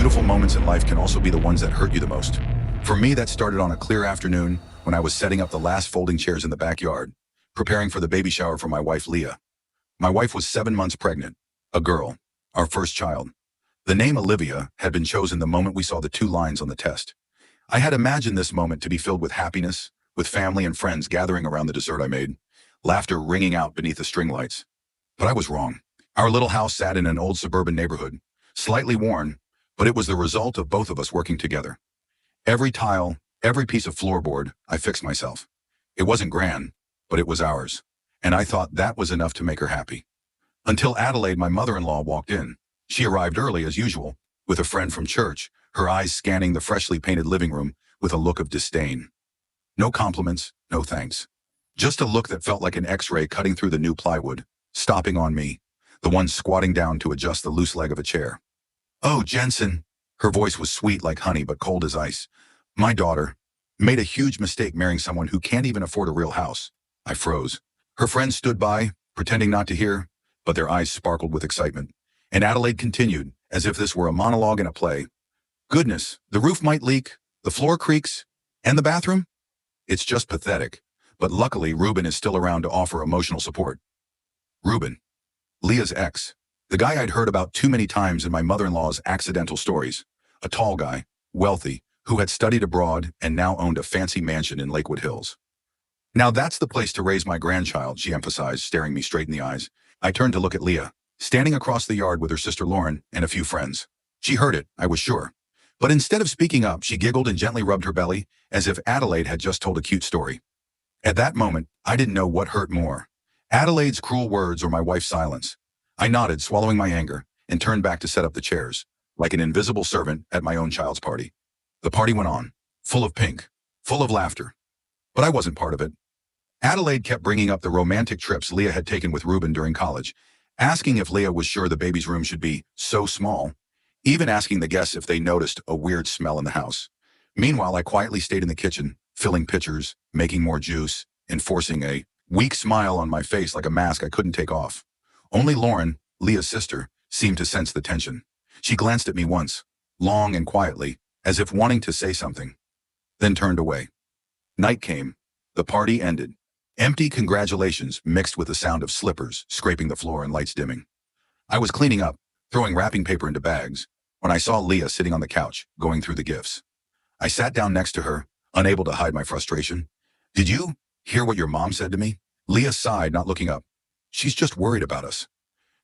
beautiful moments in life can also be the ones that hurt you the most. For me, that started on a clear afternoon when I was setting up the last folding chairs in the backyard, preparing for the baby shower for my wife, Leah. My wife was 7 months pregnant, a girl, our first child. The name Olivia had been chosen the moment we saw the 2 lines on the test. I had imagined this moment to be filled with happiness, with family and friends gathering around the dessert I made, laughter ringing out beneath the string lights. But I was wrong. Our little house sat in an old suburban neighborhood, slightly worn, but it was the result of both of us working together. Every tile, every piece of floorboard, I fixed myself. It wasn't grand, but it was ours, and I thought that was enough to make her happy. Until Adelaide, my mother-in-law, walked in. She arrived early as usual, with a friend from church, her eyes scanning the freshly painted living room with a look of disdain. No compliments, no thanks. Just a look that felt like an X-ray cutting through the new plywood, stopping on me, the one squatting down to adjust the loose leg of a chair. "Oh, Jensen." Her voice was sweet like honey but cold as ice. "My daughter made a huge mistake marrying someone who can't even afford a real house." I froze. Her friends stood by, pretending not to hear, but their eyes sparkled with excitement. And Adelaide continued, as if this were a monologue in a play. "Goodness, the roof might leak, the floor creaks, and the bathroom? It's just pathetic. But luckily, Ruben is still around to offer emotional support." Ruben, Leah's ex, the guy I'd heard about too many times in my mother-in-law's accidental stories. A tall guy, wealthy, who had studied abroad and now owned a fancy mansion in Lakewood Hills. "Now that's the place to raise my grandchild," she emphasized, staring me straight in the eyes. I turned to look at Leah, standing across the yard with her sister Lauren and a few friends. She heard it, I was sure. But instead of speaking up, she giggled and gently rubbed her belly, as if Adelaide had just told a cute story. At that moment, I didn't know what hurt more, Adelaide's cruel words or my wife's silence. I nodded, swallowing my anger, and turned back to set up the chairs, like an invisible servant at my own child's party. The party went on, full of pink, full of laughter. But I wasn't part of it. Adelaide kept bringing up the romantic trips Leah had taken with Ruben during college, asking if Leah was sure the baby's room should be so small, even asking the guests if they noticed a weird smell in the house. Meanwhile, I quietly stayed in the kitchen, filling pitchers, making more juice, and forcing a weak smile on my face like a mask I couldn't take off. Only Lauren, Leah's sister, seemed to sense the tension. She glanced at me once, long and quietly, as if wanting to say something, then turned away. Night came. The party ended. Empty congratulations mixed with the sound of slippers scraping the floor and lights dimming. I was cleaning up, throwing wrapping paper into bags, when I saw Leah sitting on the couch, going through the gifts. I sat down next to her, unable to hide my frustration. "Did you hear what your mom said to me?" Leah sighed, not looking up. "She's just worried about us.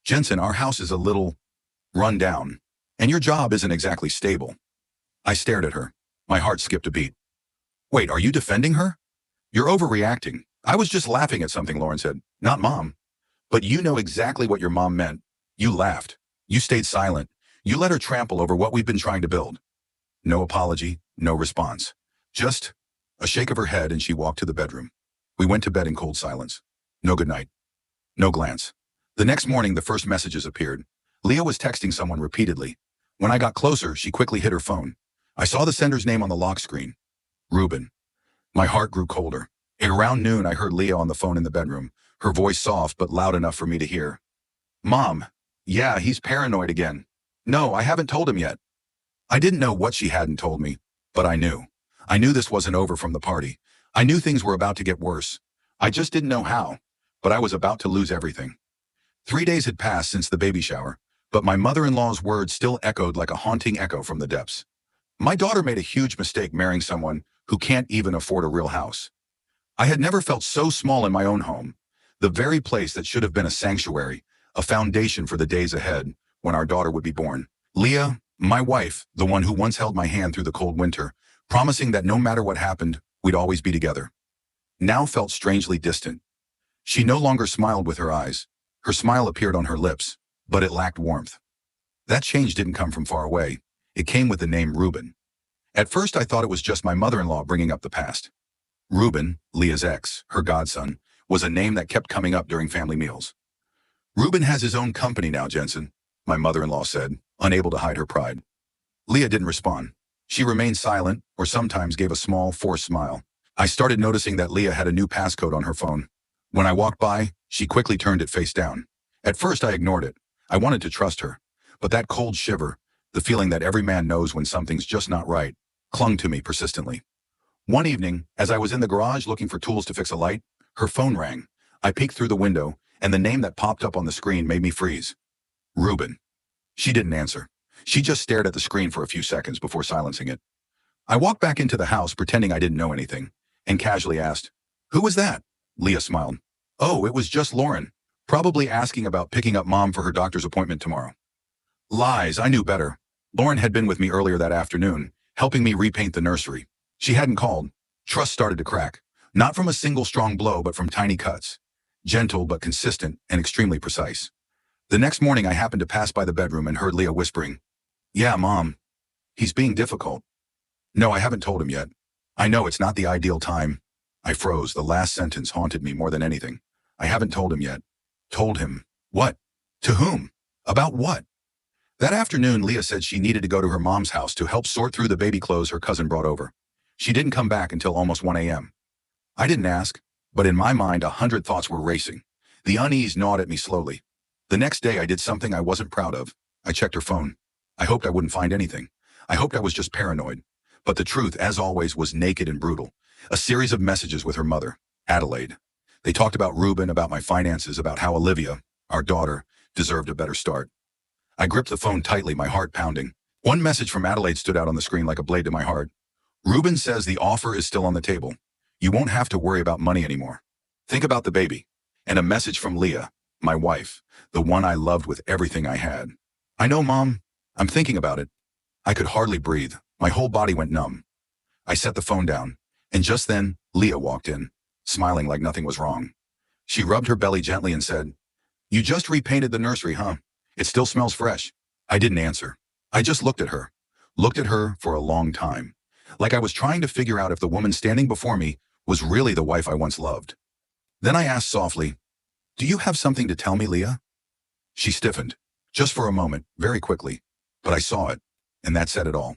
Jensen, our house is a little run down, and your job isn't exactly stable." I stared at her. My heart skipped a beat. "Wait, are you defending her?" "You're overreacting." "I was just laughing at something," Lauren said. "Not Mom." "But you know exactly what your mom meant. You laughed. You stayed silent. You let her trample over what we've been trying to build." No apology, no response. Just a shake of her head, and she walked to the bedroom. We went to bed in cold silence. No goodnight. No glance. The next morning, the first messages appeared. Leah was texting someone repeatedly. When I got closer, she quickly hid her phone. I saw the sender's name on the lock screen. Ruben. My heart grew colder. At around noon, I heard Leah on the phone in the bedroom, her voice soft but loud enough for me to hear. "Mom. Yeah, he's paranoid again. No, I haven't told him yet." I didn't know what she hadn't told me, but I knew. I knew this wasn't over from the party. I knew things were about to get worse. I just didn't know how, but I was about to lose everything. 3 days had passed since the baby shower, but my mother-in-law's words still echoed like a haunting echo from the depths. My daughter made a huge mistake marrying someone who can't even afford a real house. I had never felt so small in my own home, the very place that should have been a sanctuary, a foundation for the days ahead when our daughter would be born. Leah, my wife, the one who once held my hand through the cold winter, promising that no matter what happened, we'd always be together, now felt strangely distant. She no longer smiled with her eyes. Her smile appeared on her lips, but it lacked warmth. That change didn't come from far away. It came with the name Ruben. At first, I thought it was just my mother-in-law bringing up the past. Ruben, Leah's ex, her godson, was a name that kept coming up during family meals. "Ruben has his own company now, Jensen," my mother-in-law said, unable to hide her pride. Leah didn't respond. She remained silent, or sometimes gave a small, forced smile. I started noticing that Leah had a new passcode on her phone. When I walked by, she quickly turned it face down. At first, I ignored it. I wanted to trust her. But that cold shiver, The feeling that every man knows when something's just not right clung to me persistently. One evening, as I was in the garage looking for tools to fix a light, her phone rang. I peeked through the window, and the name that popped up on the screen made me freeze. Ruben. She didn't answer. She just stared at the screen for a few seconds before silencing it. I walked back into the house pretending I didn't know anything, and casually asked, "Who was that?" Leah smiled. "Oh, it was just Lauren. Probably asking about picking up Mom for her doctor's appointment tomorrow." Lies, I knew better. Lauren had been with me earlier that afternoon, helping me repaint the nursery. She hadn't called. Trust started to crack. Not from a single strong blow, but from tiny cuts. Gentle but consistent and extremely precise. The next morning I happened to pass by the bedroom and heard Leah whispering, "Yeah, Mom. He's being difficult." "No, I haven't told him yet. I know it's not the ideal time." I froze. The last sentence haunted me more than anything. "I haven't told him yet." Told him? What? To whom? About what? That afternoon, Leah said she needed to go to her mom's house to help sort through the baby clothes her cousin brought over. She didn't come back until almost 1 a.m. I didn't ask, but in my mind 100 thoughts were racing. The unease gnawed at me slowly. The next day I did something I wasn't proud of. I checked her phone. I hoped I wouldn't find anything. I hoped I was just paranoid. But the truth, as always, was naked and brutal. A series of messages with her mother, Adelaide. They talked about Ruben, about my finances, about how Olivia, our daughter, deserved a better start. I gripped the phone tightly, my heart pounding. One message from Adelaide stood out on the screen like a blade to my heart. "Ruben says the offer is still on the table. You won't have to worry about money anymore. Think about the baby." And a message from Leah, my wife, the one I loved with everything I had. "I know, Mom. I'm thinking about it." I could hardly breathe. My whole body went numb. I set the phone down, and just then, Leah walked in, smiling like nothing was wrong. She rubbed her belly gently and said, "You just repainted the nursery, huh? It still smells fresh." I didn't answer. I just looked at her. Looked at her for a long time. Like I was trying to figure out if the woman standing before me was really the wife I once loved. Then I asked softly, "Do you have something to tell me, Leah?" She stiffened. Just for a moment, very quickly. But I saw it, and that said it all.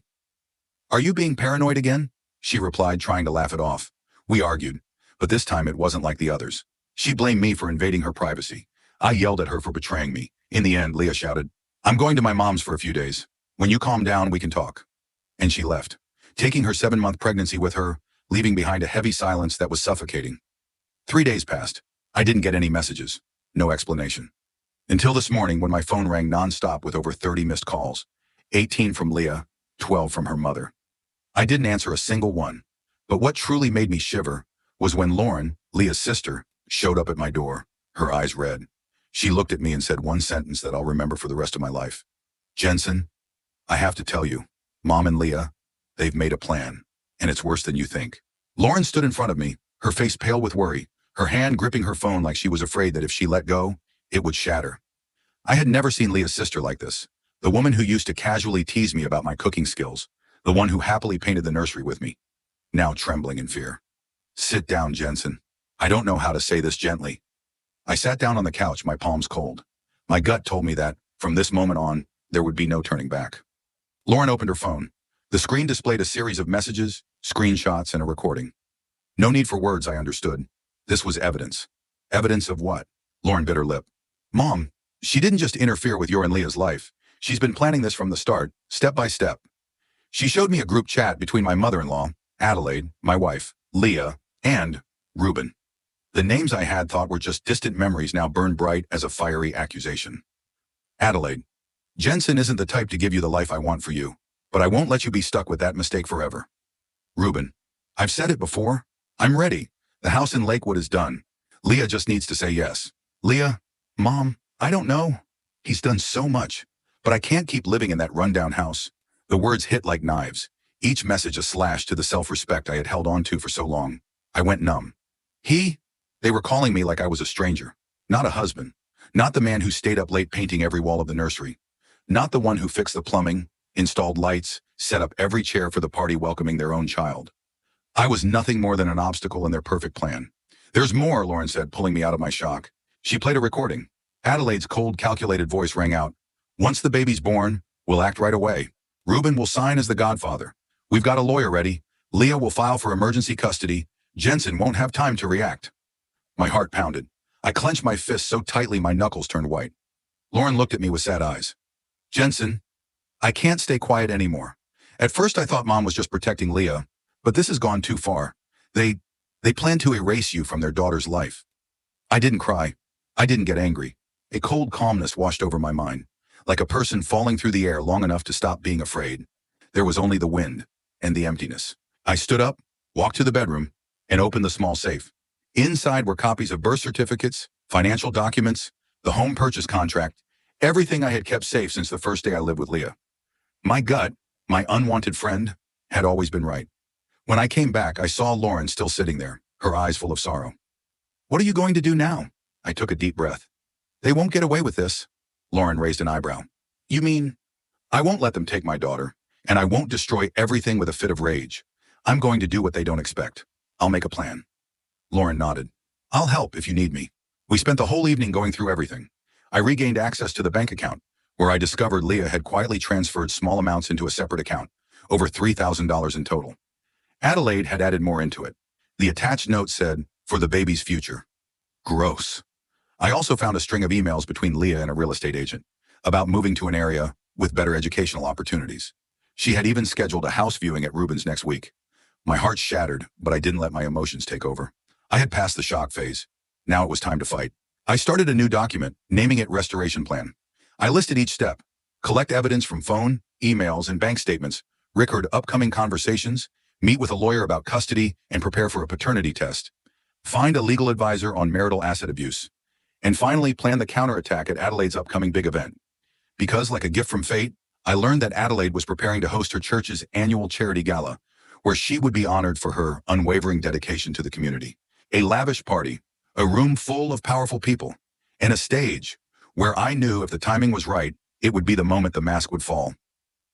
"Are you being paranoid again?" She replied, trying to laugh it off. We argued, but this time it wasn't like the others. She blamed me for invading her privacy. I yelled at her for betraying me. In the end, Leah shouted, "I'm going to my mom's for a few days. When you calm down, we can talk." And she left, taking her 7-month pregnancy with her, leaving behind a heavy silence that was suffocating. 3 days passed. I didn't get any messages. No explanation. Until this morning when my phone rang nonstop with over 30 missed calls. 18 from Leah, 12 from her mother. I didn't answer a single one. But what truly made me shiver was when Lauren, Leah's sister, showed up at my door, her eyes red. She looked at me and said one sentence that I'll remember for the rest of my life. "Jensen, I have to tell you, Mom and Leah, they've made a plan, and it's worse than you think." Lauren stood in front of me, her face pale with worry, her hand gripping her phone like she was afraid that if she let go, it would shatter. I had never seen Leah's sister like this, the woman who used to casually tease me about my cooking skills, the one who happily painted the nursery with me, now trembling in fear. "Sit down, Jensen. I don't know how to say this gently." I sat down on the couch, my palms cold. My gut told me that, from this moment on, there would be no turning back. Lauren opened her phone. The screen displayed a series of messages, screenshots, and a recording. No need for words, I understood. This was evidence. Evidence of what? Lauren bit her lip. "Mom, she didn't just interfere with your and Leah's life. She's been planning this from the start, step by step." She showed me a group chat between my mother-in-law, Adelaide, my wife, Leah, and Ruben. The names I had thought were just distant memories now burned bright as a fiery accusation. "Adelaide, Jensen isn't the type to give you the life I want for you, but I won't let you be stuck with that mistake forever." Ruben, "I've said it before. I'm ready. The house in Lakewood is done. Leah just needs to say yes." Leah, "Mom, I don't know. He's done so much, but I can't keep living in that rundown house." The words hit like knives, each message a slash to the self-respect I had held on to for so long. I went numb. They were calling me like I was a stranger, not a husband, not the man who stayed up late painting every wall of the nursery, not the one who fixed the plumbing, installed lights, set up every chair for the party welcoming their own child. I was nothing more than an obstacle in their perfect plan. "There's more," Lauren said, pulling me out of my shock. She played a recording. Adelaide's cold, calculated voice rang out. "Once the baby's born, we'll act right away. Ruben will sign as the godfather. We've got a lawyer ready. Leah will file for emergency custody. Jensen won't have time to react." My heart pounded. I clenched my fists so tightly my knuckles turned white. Lauren looked at me with sad eyes. "Jensen, I can't stay quiet anymore. At first I thought Mom was just protecting Leah, but this has gone too far. They, they plan to erase you from their daughter's life. I didn't cry. I didn't get angry. A cold calmness washed over my mind, like a person falling through the air long enough to stop being afraid. There was only the wind and the emptiness. I stood up, walked to the bedroom, and opened the small safe. Inside were copies of birth certificates, financial documents, the home purchase contract, everything I had kept safe since the first day I lived with Leah. My gut, my unwanted friend, had always been right. When I came back, I saw Lauren still sitting there, her eyes full of sorrow. "What are you going to do now?" I took a deep breath. "They won't get away with this." Lauren raised an eyebrow. "You mean?" "I won't let them take my daughter, and I won't destroy everything with a fit of rage. I'm going to do what they don't expect. I'll make a plan." Lauren nodded. "I'll help if you need me." We spent the whole evening going through everything. I regained access to the bank account, where I discovered Leah had quietly transferred small amounts into a separate account, over $3,000 in total. Adelaide had added more into it. The attached note said, "For the baby's future." Gross. I also found a string of emails between Leah and a real estate agent about moving to an area with better educational opportunities. She had even scheduled a house viewing at Rubens next week. My heart shattered, but I didn't let my emotions take over. I had passed the shock phase. Now it was time to fight. I started a new document, naming it Restoration Plan. I listed each step: collect evidence from phone, emails, and bank statements, record upcoming conversations, meet with a lawyer about custody, and prepare for a paternity test, find a legal advisor on marital asset abuse, and finally plan the counterattack at Adelaide's upcoming big event. Because, like a gift from fate, I learned that Adelaide was preparing to host her church's annual charity gala, where she would be honored for her unwavering dedication to the community. A lavish party, a room full of powerful people, and a stage where I knew if the timing was right, it would be the moment the mask would fall.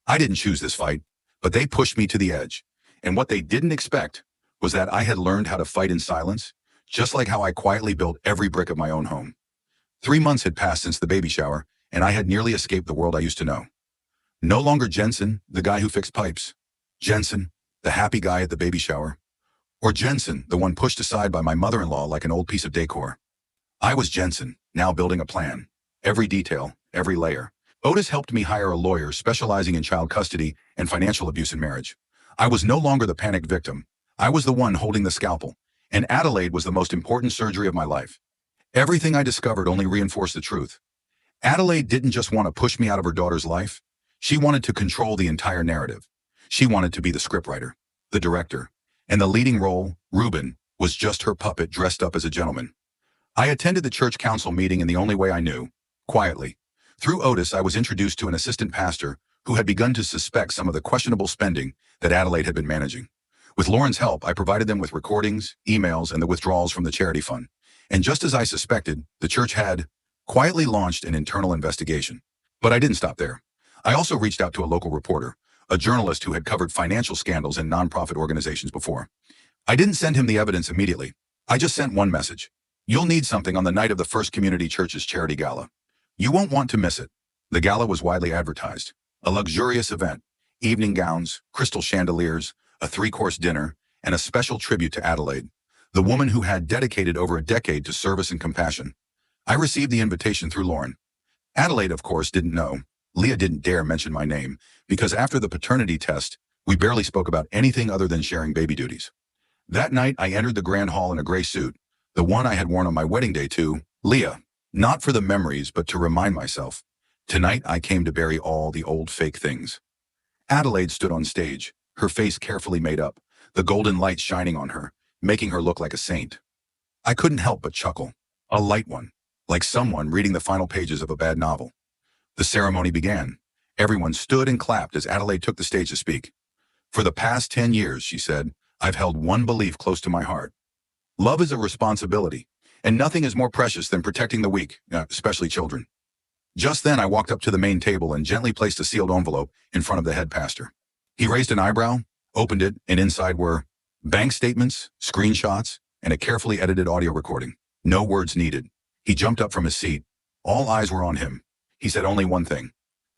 I didn't choose this fight, but they pushed me to the edge. And what they didn't expect was that I had learned how to fight in silence, just like how I quietly built every brick of my own home. 3 months had passed since the baby shower, and I had nearly escaped the world I used to know. No longer Jensen, the guy who fixed pipes. Jensen, the happy guy at the baby shower. Or Jensen, the one pushed aside by my mother-in-law like an old piece of decor. I was Jensen, now building a plan. Every detail, every layer. Otis helped me hire a lawyer specializing in child custody and financial abuse in marriage. I was no longer the panicked victim. I was the one holding the scalpel, and Adelaide was the most important surgery of my life. Everything I discovered only reinforced the truth. Adelaide didn't just want to push me out of her daughter's life. She wanted to control the entire narrative. She wanted to be the scriptwriter, the director, and the leading role, Reuben, was just her puppet dressed up as a gentleman. I attended the church council meeting in the only way I knew, quietly. Through Otis, I was introduced to an assistant pastor who had begun to suspect some of the questionable spending that Adelaide had been managing. With Lauren's help, I provided them with recordings, emails, and the withdrawals from the charity fund. And just as I suspected, the church had quietly launched an internal investigation. But I didn't stop there. I also reached out to a local reporter, a journalist who had covered financial scandals in nonprofit organizations before. I didn't send him the evidence immediately. I just sent one message. "You'll need something on the night of the First Community Church's charity gala. You won't want to miss it." The gala was widely advertised. A luxurious event, evening gowns, crystal chandeliers, a 3-course dinner, and a special tribute to Adelaide, the woman who had dedicated over a decade to service and compassion. I received the invitation through Lauren. Adelaide, of course, didn't know. Leah didn't dare mention my name, because after the paternity test, we barely spoke about anything other than sharing baby duties. That night, I entered the grand hall in a gray suit, the one I had worn on my wedding day to Leah, not for the memories, but to remind myself. Tonight, I came to bury all the old fake things. Adelaide stood on stage, her face carefully made up, the golden light shining on her, making her look like a saint. I couldn't help but chuckle. A light one, like someone reading the final pages of a bad novel. The ceremony began. Everyone stood and clapped as Adelaide took the stage to speak. "For the past 10 years," she said, "I've held one belief close to my heart. Love is a responsibility, and nothing is more precious than protecting the weak, especially children." Just then, I walked up to the main table and gently placed a sealed envelope in front of the head pastor. He raised an eyebrow, opened it, and inside were bank statements, screenshots, and a carefully edited audio recording. No words needed. He jumped up from his seat. All eyes were on him. He said only one thing.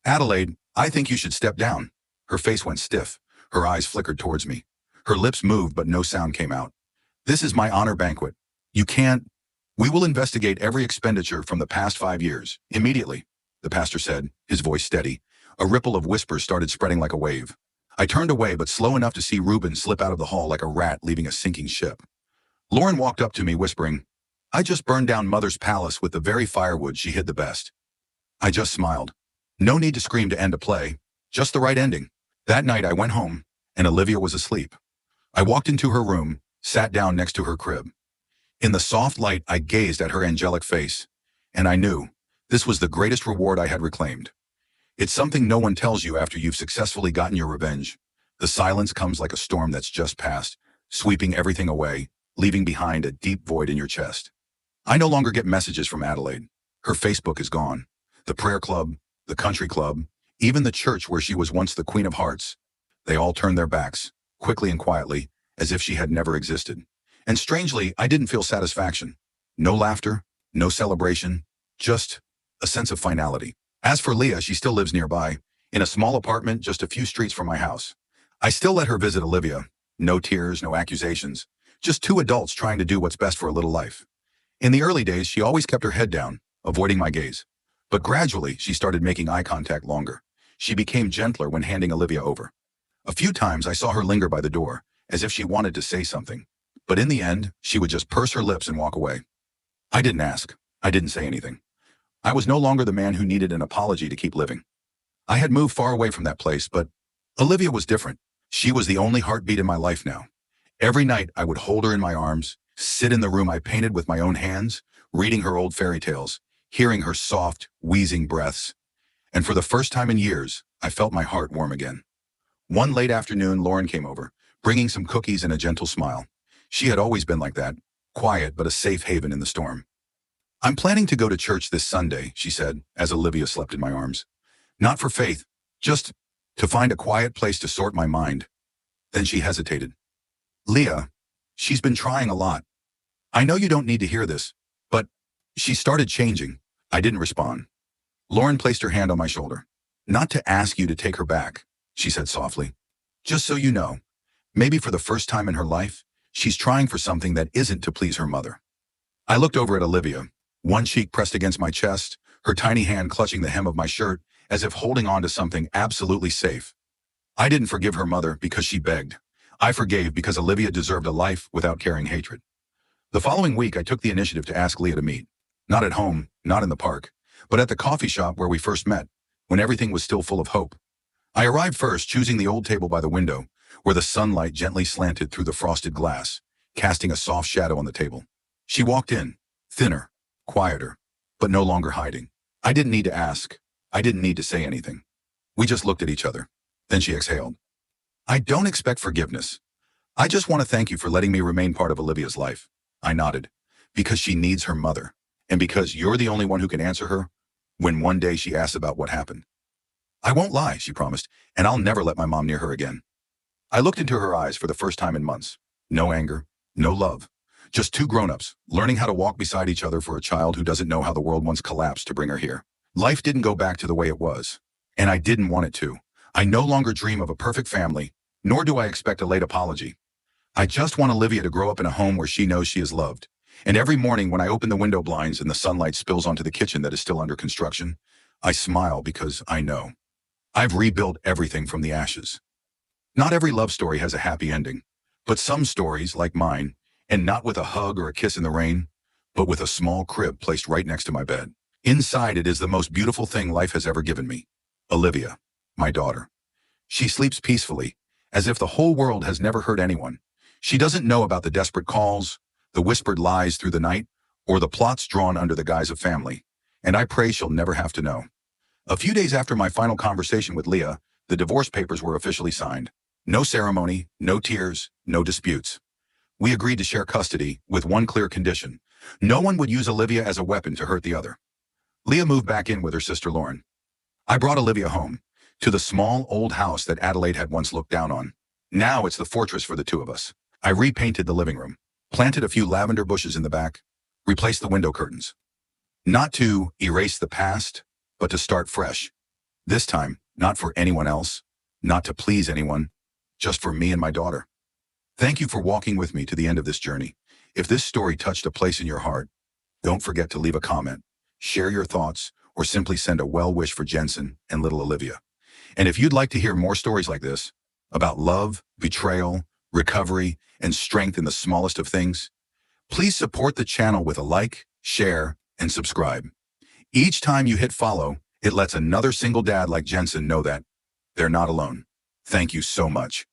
"Adelaide, I think you should step down." Her face went stiff. Her eyes flickered towards me. Her lips moved, but no sound came out. "This is my honor banquet. You can't. We will investigate every expenditure from the past 5 years, immediately," the pastor said, his voice steady. A ripple of whispers started spreading like a wave. I turned away, but slow enough to see Reuben slip out of the hall like a rat leaving a sinking ship. Lauren walked up to me, whispering, "I just burned down Mother's palace with the very firewood she hid the best." I just smiled. No need to scream to end a play, just the right ending. That night I went home, and Olivia was asleep. I walked into her room, sat down next to her crib. In the soft light, I gazed at her angelic face, and I knew this was the greatest reward I had reclaimed. It's something no one tells you after you've successfully gotten your revenge. The silence comes like a storm that's just passed, sweeping everything away, leaving behind a deep void in your chest. I no longer get messages from Adelaide. Her Facebook is gone. The prayer club, the country club, even the church where she was once the Queen of Hearts. They all turned their backs, quickly and quietly, as if she had never existed. And strangely, I didn't feel satisfaction. No laughter, no celebration, just a sense of finality. As for Leah, she still lives nearby, in a small apartment just a few streets from my house. I still let her visit Olivia. No tears, no accusations. Just two adults trying to do what's best for a little life. In the early days, she always kept her head down, avoiding my gaze. But gradually, she started making eye contact longer. She became gentler when handing Olivia over. A few times I saw her linger by the door, as if she wanted to say something. But in the end, she would just purse her lips and walk away. I didn't ask. I didn't say anything. I was no longer the man who needed an apology to keep living. I had moved far away from that place, but Olivia was different. She was the only heartbeat in my life now. Every night I would hold her in my arms, sit in the room I painted with my own hands, reading her old fairy tales, hearing her soft, wheezing breaths. And for the first time in years, I felt my heart warm again. One late afternoon, Lauren came over, bringing some cookies and a gentle smile. She had always been like that, quiet but a safe haven in the storm. "I'm planning to go to church this Sunday," she said, as Olivia slept in my arms. "Not for faith, just to find a quiet place to sort my mind." Then she hesitated. "Leah, she's been trying a lot. I know you don't need to hear this, but she started changing." I didn't respond. Lauren placed her hand on my shoulder. "Not to ask you to take her back," she said softly. "Just so you know, maybe for the first time in her life, she's trying for something that isn't to please her mother." I looked over at Olivia, one cheek pressed against my chest, her tiny hand clutching the hem of my shirt, as if holding on to something absolutely safe. I didn't forgive her mother because she begged. I forgave because Olivia deserved a life without carrying hatred. The following week, I took the initiative to ask Leah to meet. Not at home, not in the park, but at the coffee shop where we first met, when everything was still full of hope. I arrived first, choosing the old table by the window, where the sunlight gently slanted through the frosted glass, casting a soft shadow on the table. She walked in, thinner, quieter, but no longer hiding. I didn't need to ask. I didn't need to say anything. We just looked at each other. Then she exhaled. "I don't expect forgiveness. I just want to thank you for letting me remain part of Olivia's life." I nodded. "Because she needs her mother, and because you're the only one who can answer her when one day she asks about what happened." "I won't lie," she promised, "and I'll never let my mom near her again." I looked into her eyes for the first time in months. No anger, no love. Just two grown-ups, learning how to walk beside each other for a child who doesn't know how the world once collapsed to bring her here. Life didn't go back to the way it was, and I didn't want it to. I no longer dream of a perfect family, nor do I expect a late apology. I just want Olivia to grow up in a home where she knows she is loved. And every morning when I open the window blinds and the sunlight spills onto the kitchen that is still under construction, I smile because I know I've rebuilt everything from the ashes. Not every love story has a happy ending, but some stories, like mine, end not with a hug or a kiss in the rain, but with a small crib placed right next to my bed. Inside it is the most beautiful thing life has ever given me. Olivia, my daughter. She sleeps peacefully, as if the whole world has never hurt anyone. She doesn't know about the desperate calls, the whispered lies through the night, or the plots drawn under the guise of family. And I pray she'll never have to know. A few days after my final conversation with Leah, the divorce papers were officially signed. No ceremony, no tears, no disputes. We agreed to share custody with one clear condition. No one would use Olivia as a weapon to hurt the other. Leah moved back in with her sister Lauren. I brought Olivia home, to the small old house that Adelaide had once looked down on. Now it's the fortress for the two of us. I repainted the living room, planted a few lavender bushes in the back, replaced the window curtains. Not to erase the past, but to start fresh. This time, not for anyone else, not to please anyone, just for me and my daughter. Thank you for walking with me to the end of this journey. If this story touched a place in your heart, don't forget to leave a comment, share your thoughts, or simply send a well wish for Jensen and little Olivia. And if you'd like to hear more stories like this, about love, betrayal, recovery, and strength in the smallest of things, please support the channel with a like, share, and subscribe. Each time you hit follow, it lets another single dad like Jensen know that they're not alone. Thank you so much.